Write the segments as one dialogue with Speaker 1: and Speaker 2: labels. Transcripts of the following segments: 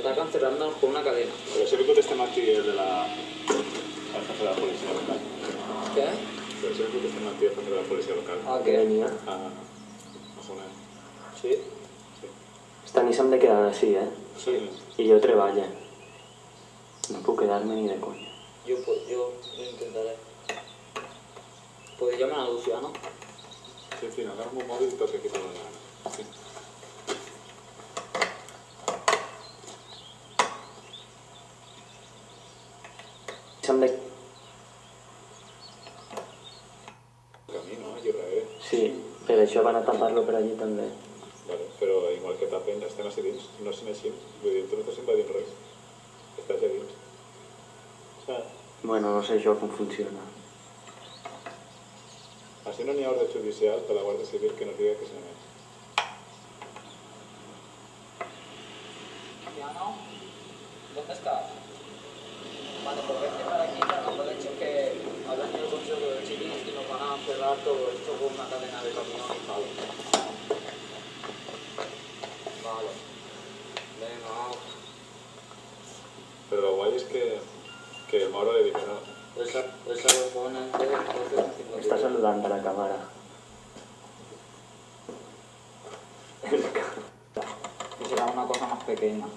Speaker 1: atacan cerrándonos con una cadena.
Speaker 2: Pero si el testamento es de la jefe de la policía local.
Speaker 1: ¿Qué?
Speaker 2: Pero si el testamento es de la policía local.
Speaker 1: ¿A qué venía?
Speaker 2: A Joné.
Speaker 1: Sí?
Speaker 2: Sí.
Speaker 3: Esta ni s'han de quedar així, eh?
Speaker 1: Sí.
Speaker 3: I jo treballo. No puc quedar-me ni de conya.
Speaker 1: Yo intentaré. ¿Puedes llamar a Luciano?
Speaker 2: Sí, en fin, agarra un móvil y tengo que quitarlo de la gana. Sí.
Speaker 3: S'han de...
Speaker 2: Camino, Israel.
Speaker 3: Sí, per això van a tapar-lo per allí també.
Speaker 2: Vale, però igual que tapen, estem així dins. No sent així, vull dir, tu no estàs invadint res. Estàs allà dins. Saps?
Speaker 3: Bueno, no sé això com funciona.
Speaker 2: Así no n'hi ha ordre judicial de la Guàrdia Civil que nos diga que se n'ha.
Speaker 1: Luciano, ¿dónde estás? Vale, pues vete para aquí, para no poder que hablan del consejo de Chile y nos van a cerrar todo esto con una cadena de camión y palo. Vale. Venga.
Speaker 2: Pero lo guay es que el Mauro le dice no.
Speaker 1: Esa lo ponen de 12,50.
Speaker 3: Està saludant a la càmera.
Speaker 1: Y será una cosa más pequeña.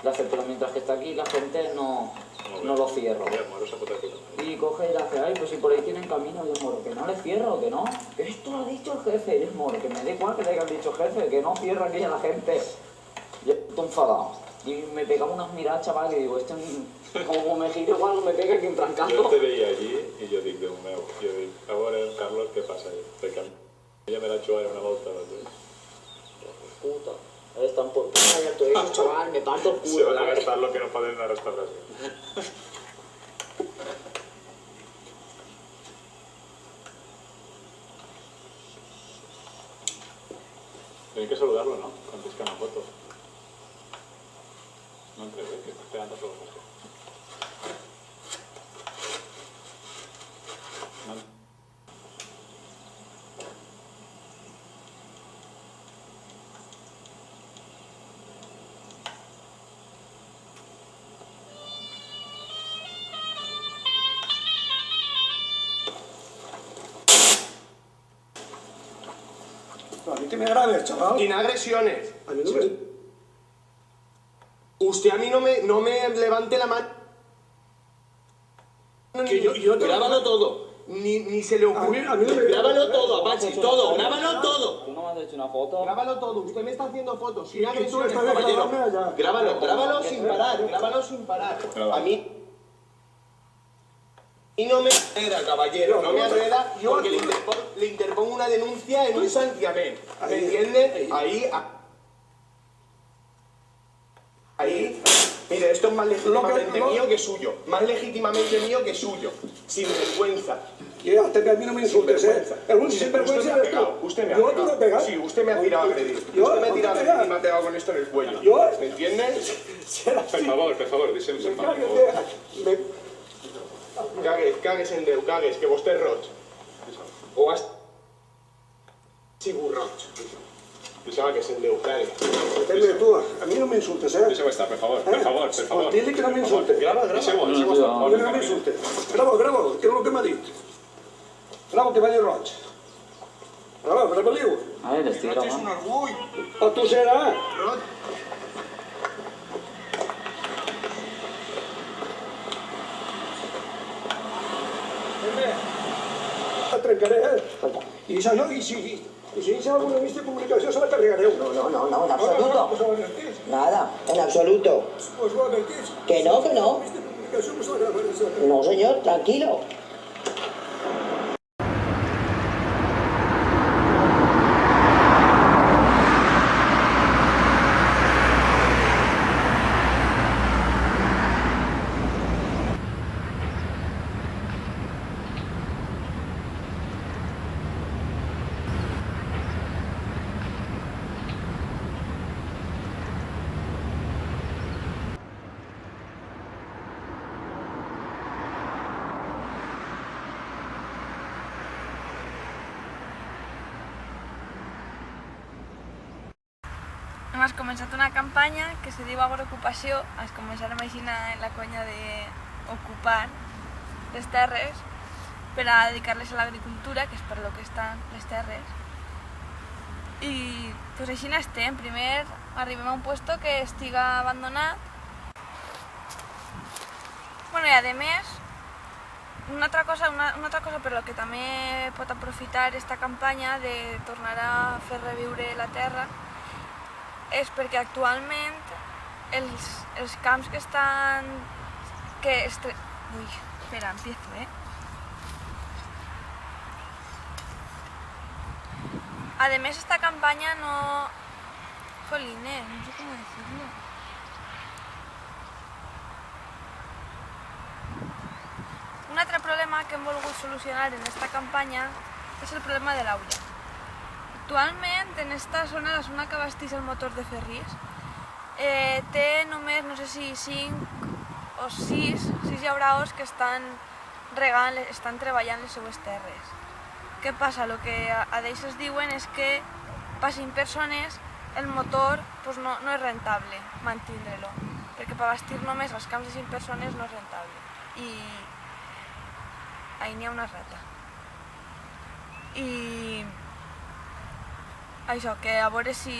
Speaker 1: Pero mientras que está aquí la gente no lo cierra.
Speaker 2: Mira, el Mauro se ha puesto aquí.
Speaker 1: Y coge y le hace, ay, pues si por ahí tienen camino, y el Moro, que no le cierro, que no. Esto lo ha dicho el jefe, y el Moro, que me da igual que le hayan dicho jefe, que no cierra aquí a la gente. Yo estoy enfadado. Y me pegaba unas miradas, chaval, y digo, como me giro igual, me pega aquí un trancazo.
Speaker 2: Jo te veia allí i jo dic, Déu meu, jo dic, a veure, Carlos, què passa ahí? Perquè ella me l'ha hecho una volta, ¿no?
Speaker 1: Puta, están por puta todo eso, chaval, me parto el culo.
Speaker 2: Se van a gastar lo que no poden en la restauración. Hay que saludarlo, ¿no? Antes que una foto. No entregué, que está esperando todos los días.
Speaker 4: A mí que me grabes, chaval.
Speaker 5: Sin agresiones.
Speaker 4: A mí no me...
Speaker 5: Usted a mí no me levante la mano.
Speaker 4: Que yo te-
Speaker 5: Grábalo todo. Ni se le ocurre.
Speaker 4: A mí no me-
Speaker 5: Grábalo todo, Apache, todo. Grábalo todo.
Speaker 1: ¿Tú no me has hecho una foto?
Speaker 5: Grábalo todo. Usted me está haciendo fotos. Sin
Speaker 4: tú
Speaker 5: agresiones,
Speaker 4: estás de
Speaker 5: caballero.
Speaker 4: grabarme allá.
Speaker 5: Grábalo sin parar. Grábalo sin parar. A mí... Y no me agreda, caballero, no me agreda porque le interpongo una denuncia en un santiamén. ¿Me entiende? Ahí. Mire, esto es más legítimamente mío que suyo. Más legítimamente mío que suyo. Sin vergüenza.
Speaker 4: Que hasta que a mí no me insultes, ¿eh? El único sinvergüenza eres tú.
Speaker 5: Usted me ha
Speaker 4: Yo te
Speaker 5: pegado.
Speaker 4: voy a pegar.
Speaker 5: Sí, usted me ha tirado a agredir.
Speaker 4: Yo
Speaker 5: Usted me ha
Speaker 4: no te
Speaker 5: tirado a
Speaker 4: pegar.
Speaker 5: agredir y me ha pegado con esto en el cuello.
Speaker 4: Yo-
Speaker 5: ¿Me entiende?
Speaker 4: Será así.
Speaker 2: Per favor, deixem-se en pau.
Speaker 5: Cagues en Déu, cagues, que vostè és roig. O has sigut roig. Cagues en Déu, cagues.
Speaker 4: Depende tú, a mí no me insultes, ¿eh?
Speaker 2: Deixeu estar, per favor, per favor.
Speaker 4: Pues dile que no me insulte.
Speaker 5: Grava.
Speaker 2: Deixeu-ho
Speaker 4: Dile que no me insulte. Grava, que és el que m'ha dit. Grava, que va dir roig. Grava-liho.
Speaker 1: A ver, estoy
Speaker 5: Roig és
Speaker 1: grabando.
Speaker 5: un orgull.
Speaker 4: O tu serà.
Speaker 5: Roig.
Speaker 4: Et trencaré, eh? I això, i si hi ha alguna vista de comunicació, se la carregareu.
Speaker 6: No, en absoluto.
Speaker 4: Pues ho advertís.
Speaker 6: Nada, en absoluto.
Speaker 4: Pues ho advertís.
Speaker 6: Que no, que no.
Speaker 4: Vista de comunicació, pues se la gravaré.
Speaker 6: No, señor, tranquilo.
Speaker 7: hem començat una campanya que se diu Agroocupació. Es començarem així en la conya d'ocupar les terres per a dedicar-les a l'agricultura, que és per lo que estan les terres. I pues així n'estem. Primer arribem a un puesto que estiga abandonat. Bueno, i a més, una altra cosa per lo que també pot aprofitar esta campanya de tornar a fer reviure la terra és perquè actualment els camps que estan... Ui, espera, empiezo, Además, esta campaña no... Jolines, no sé cómo decirlo. Un altre problema que hem volgut solucionar en esta campanya és el problema de l'aigua. Actualment, en esta zona, la zona que abasteix el motor de Ferrís, té només, no sé si 5 o 6 llauraors que estan treballant les seues terres. Què passa? El que a d'ells es diuen és que per 5 persones el motor no és rentable mantindre-lo, perquè per abastir només els camps de 5 persones no és rentable. I ahí n'hi ha una rata. I això, que a veure si...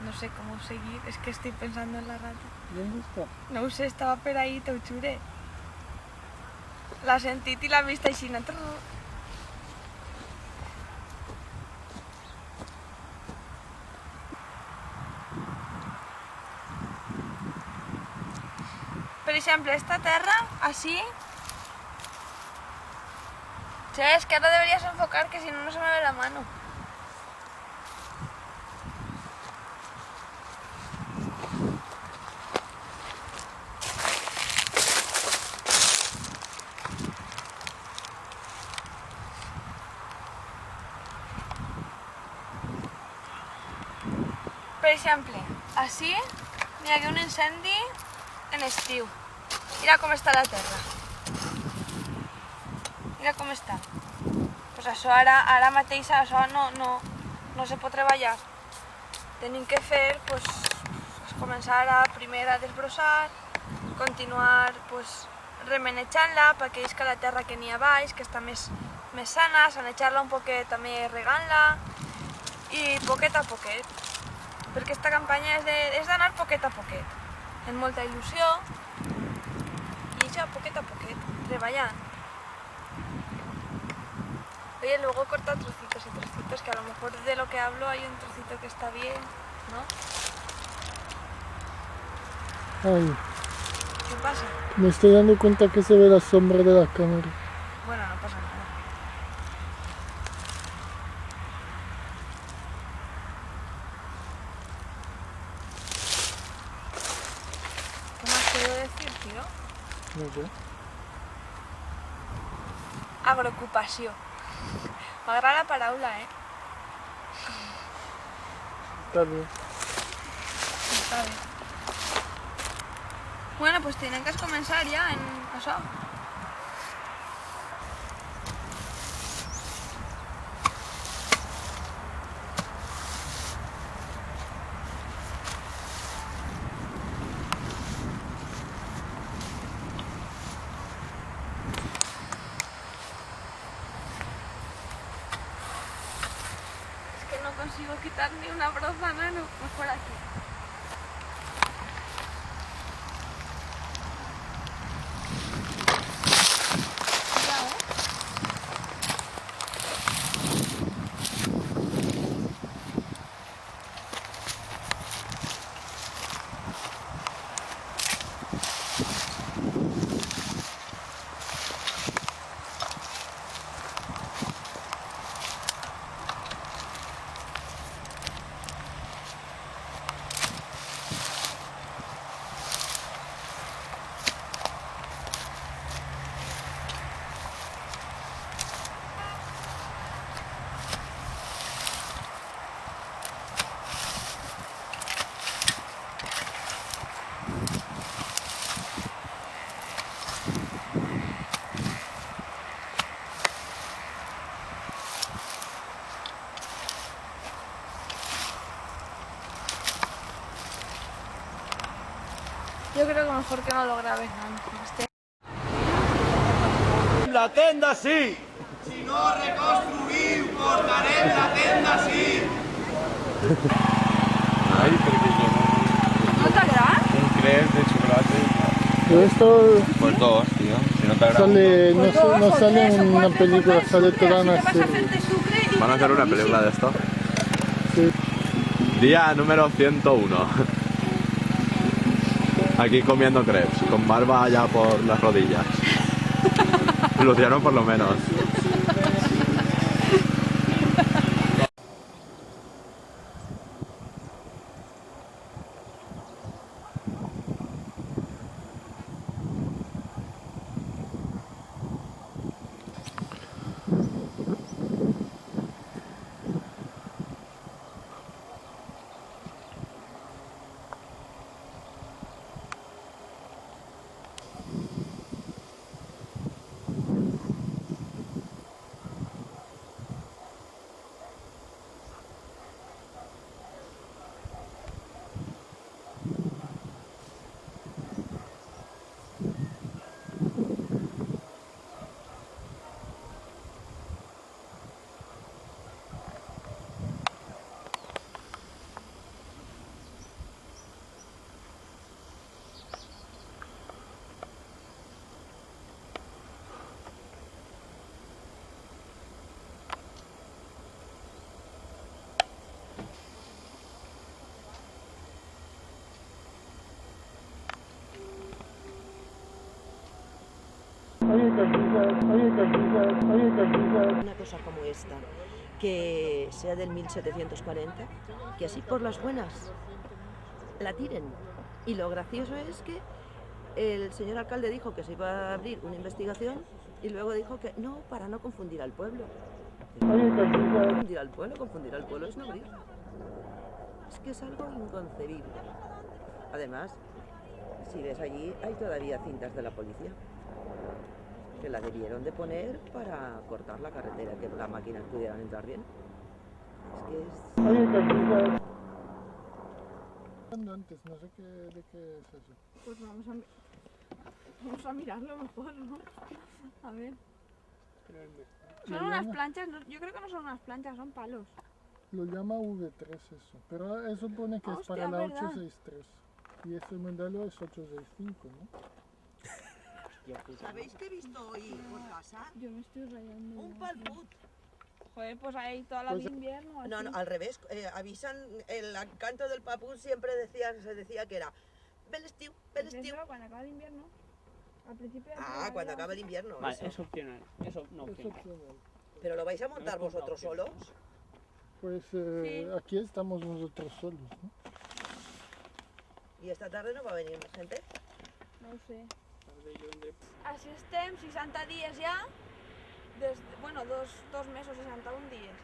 Speaker 7: No sé com seguir, és que estic pensant en la rata.
Speaker 8: ¿Dónde está?
Speaker 7: No ho sé, estava per ahí, t'ho jure. L'ha sentit i l'ha vist així. Per exemple, esta terra, així... Sí, es que ahora deberías enfocar, que si no, no se me ve la mano. Per exemple, així hi hagué un incendi en estiu. Mira com està la terra. Mira com està. Pues això ara mateix això no se pot treballar. Tenim que fer, pues, començar primer a desbrossar, continuar remenejant-la per aquells que la terra que n'hi ha baix, que està més sana, sanejar-la un poquet també regant-la i poquet a poquet. Perquè aquesta campanya és d'anar poquet a poquet, amb molta il·lusió i això, poquet a poquet, treballant. Oye, luego corta trocitos y trocitos, que a lo mejor de lo que hablo hay un trocito que está bien, ¿no?
Speaker 8: Ay,
Speaker 7: ¿Qué pasa?
Speaker 8: me estoy dando cuenta que se ve la sombra de la cámara.
Speaker 7: Bueno, no pasa nada. ¿Qué más puedo decir, tío?
Speaker 8: No sé.
Speaker 7: Agrocupació. M'agrada la paraula,
Speaker 8: Está bien.
Speaker 7: Està bé. Bueno, pues tienen que començar ja en això. No consigo quitar ni una broza, nano. Mejor aquí. Cuidado, creo que mejor que no lo grabes, ¿no?
Speaker 9: La tenda sí!
Speaker 10: Si no reconstruïu, portarem la tenda sí!
Speaker 2: Ay, pequeño.
Speaker 7: ¿No te agrada?
Speaker 2: Un crepe de chocolate.
Speaker 8: Pero esto
Speaker 2: Pues dos, tío. Si no te agrada.
Speaker 8: sale, no,
Speaker 7: Pues dos,
Speaker 8: no
Speaker 7: o
Speaker 8: sale
Speaker 7: tres, o
Speaker 8: en una
Speaker 7: cuatro,
Speaker 8: película,
Speaker 7: compra el
Speaker 8: sale
Speaker 7: sucre,
Speaker 8: toda
Speaker 7: así
Speaker 8: una
Speaker 7: te vas a
Speaker 8: serie.
Speaker 7: hacerte sucre y
Speaker 2: Van a hacer una película de esto.
Speaker 8: Sí.
Speaker 2: Día número 101. Aquí comiendo crepes, con barba ya por las rodillas. Luciano por lo menos.
Speaker 6: Una cosa como esta, que sea del 1740, que así por las buenas la tiren. Y lo gracioso es que el señor alcalde dijo que se iba a abrir una investigación y luego dijo que no, para no confundir al pueblo. Confundir al pueblo es no abrir. Es que es algo inconcebible. Además, si ves allí, hay todavía cintas de la policía que la debieron de poner para cortar la carretera, que las máquinas pudieran entrar bien. Es que es...
Speaker 8: Antes, no sé de qué es eso.
Speaker 7: Pues vamos a mirarlo mejor, ¿no? A ver. Son unas planchas, yo creo que no son unas planchas, son palos.
Speaker 8: Lo llama V3 eso, pero eso pone que es
Speaker 7: Hostia,
Speaker 8: para la
Speaker 7: ¿verdad?
Speaker 8: 863 y este modelo es 865, ¿no?
Speaker 6: ¿Sabéis qué he visto hoy por casa?
Speaker 7: Yo me estoy rayando.
Speaker 6: Un palput.
Speaker 7: Joder, pues ahí toda la de invierno.
Speaker 6: No, no, al revés. Avisan, el canto del papú siempre se decía que era Belestiu, Belestiu.
Speaker 7: Cuando acaba el invierno. Al principio.
Speaker 6: Cuando acaba el invierno.
Speaker 9: Vale,
Speaker 6: eso.
Speaker 9: es opcional. Eso no
Speaker 8: Es
Speaker 9: opcional.
Speaker 8: opcional.
Speaker 6: ¿Pero lo vais a montar
Speaker 9: No es
Speaker 6: vosotros
Speaker 9: opcional.
Speaker 6: solos?
Speaker 8: Pues aquí estamos nosotros solos, ¿no?
Speaker 6: ¿Y esta tarde no va a venir más gente?
Speaker 7: No ho sé. Així estem 60 dies ja, bueno, dos mesos, 61 dies.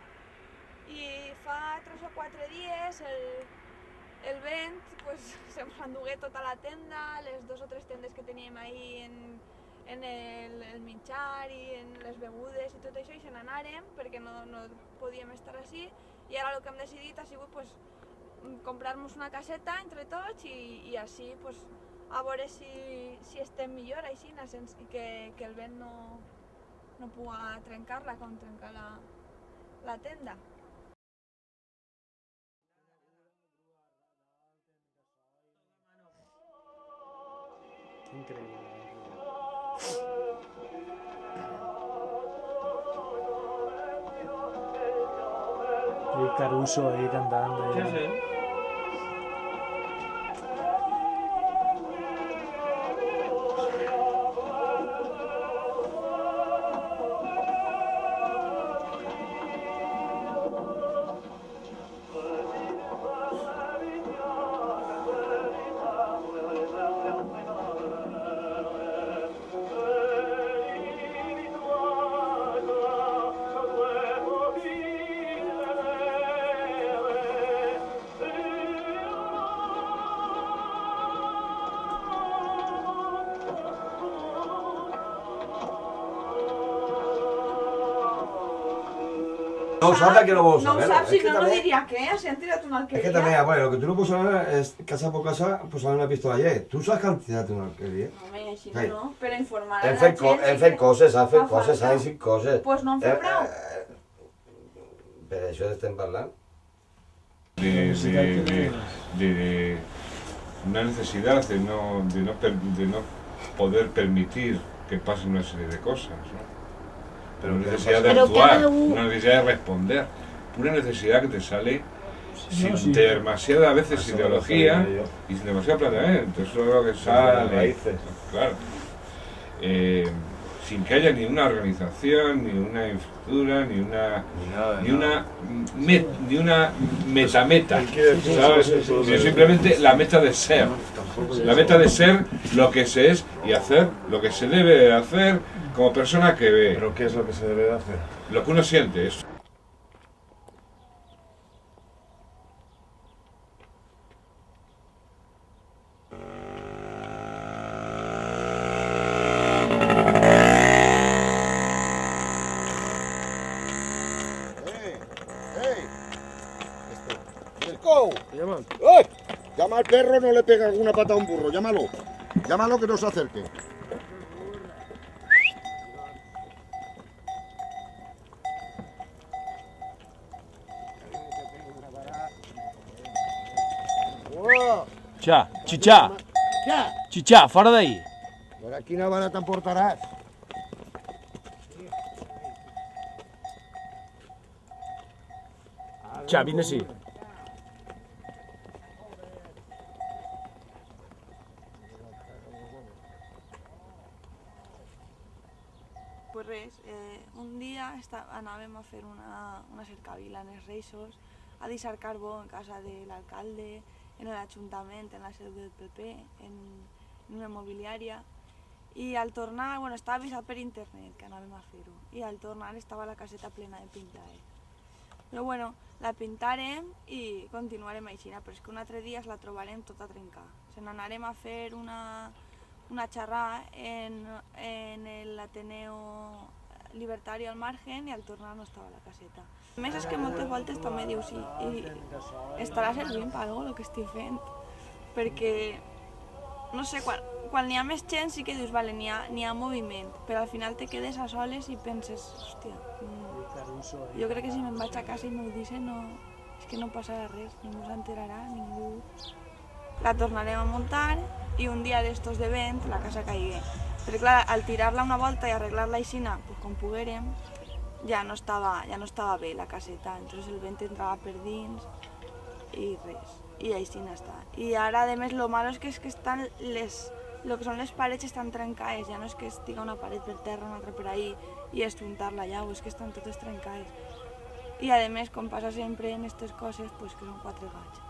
Speaker 7: I fa 3 o 4 dies el vent pues, se'ns endugué tota la tenda, les 2 o 3 tendes que teníem ahí en el menjar i en les begudes i tot això, i se n'anàrem perquè no podíem estar així, i ara el que hem decidit ha sigut pues, comprar-nos una caseta entre tots i així pues, a veure si estem millor així i que el vent no puga trencar-la com trencar la tenda.
Speaker 9: Increíble.
Speaker 11: Y Caruso ahí cantando.
Speaker 9: Sí, sí.
Speaker 10: Thank you.
Speaker 12: No ho sap que no vol
Speaker 7: No ho
Speaker 12: saber.
Speaker 7: saps, si no, no diria què, si han tirat una
Speaker 12: Es que
Speaker 7: alqueria.
Speaker 12: también, bueno, lo que tú no puedes saber es casa por casa, pues saber una pistola ayer. ¿Tú sabes que han tirado una alquería?
Speaker 7: Home, així
Speaker 12: Sí.
Speaker 7: no, però informar a
Speaker 12: Hem
Speaker 7: la
Speaker 12: fet,
Speaker 7: gent...
Speaker 12: hem fet coses, han fet
Speaker 7: fa
Speaker 12: coses,
Speaker 7: falta.
Speaker 12: han fet coses.
Speaker 7: Pues no en fem prou.
Speaker 12: Per això estem parlant.
Speaker 13: De una necesidad de no poder permitir que pasen una serie de cosas, ¿no? Pero una necesidad de actuar, una necesidad de responder, una necesidad que te sale sin demasiada a veces ideología y sin demasiado planteamiento. Eso es lo que sale, claro. Sin que haya ni una organización, ni una infraestructura, ni una meta, ¿sabes? Sino simplemente la meta de ser. La meta de ser lo que se es y hacer lo que se debe de hacer como persona que ve.
Speaker 14: ¿Pero qué es lo que se debe de hacer?
Speaker 13: Lo que uno siente es.
Speaker 15: ¡Ey! Llama al perro, no le pega alguna pata a un burro, llámalo. Llámalo que no se acerque.
Speaker 9: Chichà, Chichà, fora d'ahir.
Speaker 15: Per quina vara t'emportaràs?
Speaker 9: Chichà, vine així.
Speaker 7: Pues res, un dia anàvem a fer una cercavila en els Reixos, a deixar carbó en casa de l'alcalde, en l'Ajuntament, en la seu del PP, en una immobiliària, i al tornar, bueno, estava avisat per internet que anàvem a fer-ho, i al tornar estava la caseta plena de pintada. Però bueno, la pintarem i continuarem així, però és que un altre dia la trobarem tota trencada. Se n'anarem a fer una xerrada en l'Ateneo Libertari al Margen i al tornar no estava la caseta. A més és que moltes voltes també dius sí, i estarà servint per alguna cosa el que estic fent, perquè, no sé, quan n'hi ha més gent sí que dius, vale, n'hi ha moviment, però al final te quedes a soles i penses, hòstia, jo crec que si me'n vaig a casa i m'ho dicen, és que no passarà res, ningú s'enterarà, ningú... La tornarem a muntar i un dia d'estos de vent la casa caigué. Però clar, al tirar-la una volta i arreglar-la aixina, pues, com poguérem, ja no estava bé la caseta, entonces el vent entrava per dins i res, i així està. I ara, a més, lo malo és que estan lo que són les parets estan trencades, ja no és que estiga una paret per terra, una altra per ahí, i estuntar-la allà, és que estan totes trencades. I a més, com passa sempre en aquestes coses, pues, que són 4 gats.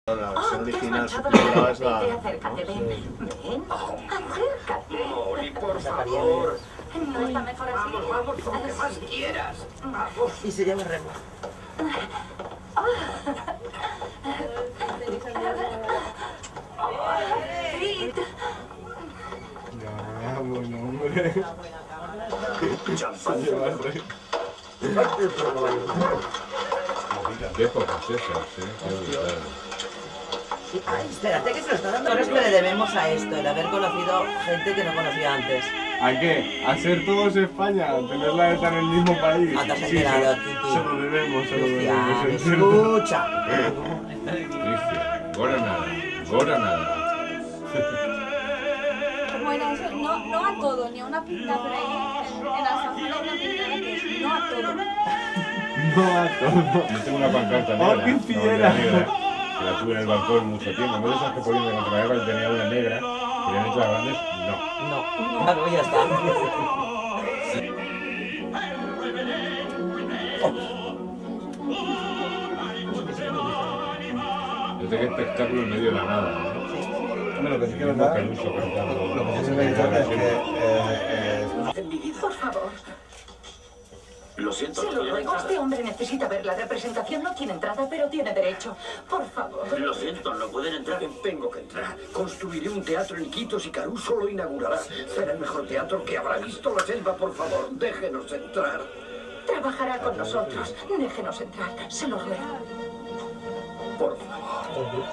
Speaker 14: La versión original subtitulada es la...
Speaker 16: Acércate, ven. Ven, acércate. Molly, por favor. ¿No está mejor así?
Speaker 10: Vamos, lo que más quieras. Vamos.
Speaker 6: Y se llama Remo.
Speaker 14: Ya, bueno, hombre.
Speaker 10: Ya,
Speaker 13: Qué épocas esas, qué brutal.
Speaker 6: Ay, espérate que se lo está dando. Ahora es que le debemos a esto, el haber conocido gente que no conocía antes.
Speaker 17: ¿A qué? ¿A ser todos España? ¿Tener la ETA en el mismo país?
Speaker 6: No te has
Speaker 17: Sí,
Speaker 6: enterado,
Speaker 17: se
Speaker 6: Titi.
Speaker 17: lo debemos, se lo
Speaker 6: Cristian,
Speaker 17: debemos.
Speaker 6: escucha.
Speaker 13: Cristian, gora nada.
Speaker 7: Bueno, eso, no a todo, ni a una pinta por ahí en Alsazón hay una pintada que es no a todo.
Speaker 17: No a todo.
Speaker 13: Yo tengo una pancarta negra,
Speaker 17: ¡Oh, qué
Speaker 13: una bandera
Speaker 17: fiera!
Speaker 13: negra, que la tuve en el balcón mucho tiempo. No de esas que ponían de contra la guerra, yo tenía una negra, que habían hecho las grandes, no.
Speaker 6: No, claro, ya está.
Speaker 13: Desde qué espectáculo en medio de la nada, ¿no?
Speaker 12: Hombre, lo que sí que es verdad,
Speaker 13: Caruso cantando.
Speaker 12: lo que sí es verdad es que
Speaker 16: Por favor.
Speaker 10: Lo siento.
Speaker 16: Se lo ruego. Este hombre necesita ver la representación. No tiene entrada, pero tiene derecho. Por favor.
Speaker 10: Lo siento, no pueden entrar. Tengo que entrar. Construiré un teatro en Iquitos y Caruso lo inaugurará. Será el mejor teatro que habrá visto la selva. Por favor, déjenos entrar.
Speaker 16: Trabajará con nosotros. Déjenos entrar. Se lo ruego.
Speaker 10: Por favor.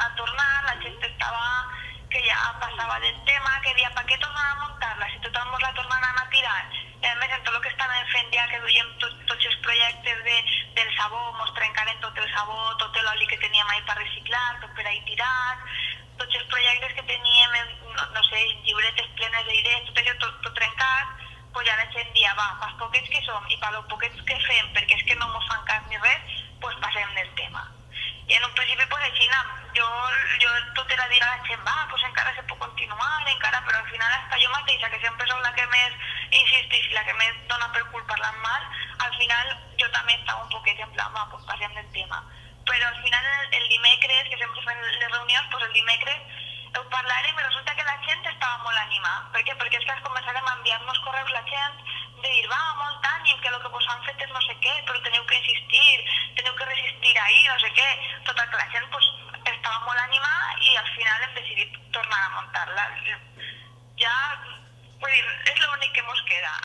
Speaker 18: A tornar, la gent estava que ja passava del tema, que deia per què tornar a muntar-la si tothom mos la tornen a anar tirant. I a més, en tot el que estàvem fent ja, que duíem tots els projectes del sabó, mos trencaren tot el sabó, tot l'oli que teníem ahí per reciclar, tot per ahí tirat, tots els projectes que teníem, no sé, llibretes plenes d'idees, tot això, tot trencat, pues ja la gent dia, va, pels poquets que som i pels poquets que fem, perquè és que no mos fan cas ni res, pues passem del tema. I en un principi, pues així, jo tot era dir a la gent, va, pues encara se pot continuar, encara, però al final hasta jo mateixa, que sempre sóc la que més insisteix i la que més dona per cul parlant mal, al final jo també estava un poquet en plan, va, pues passem del tema. Però al final el dimecres, que sempre fem les reunions, pues el dimecres ho parlarem i resulta que la gent estava molt animada. Per què? Perquè és que començarem a enviar-nos correus la gent de dir, va, molt ànim, que el que vos han fet és no sé què, però teniu que insistir, teniu que resistir ahí, no sé què. Total, que la gent pues, estava molt animada i al final hem decidit tornar a muntar-la. Ja, vull dir, és l'únic que mos queda.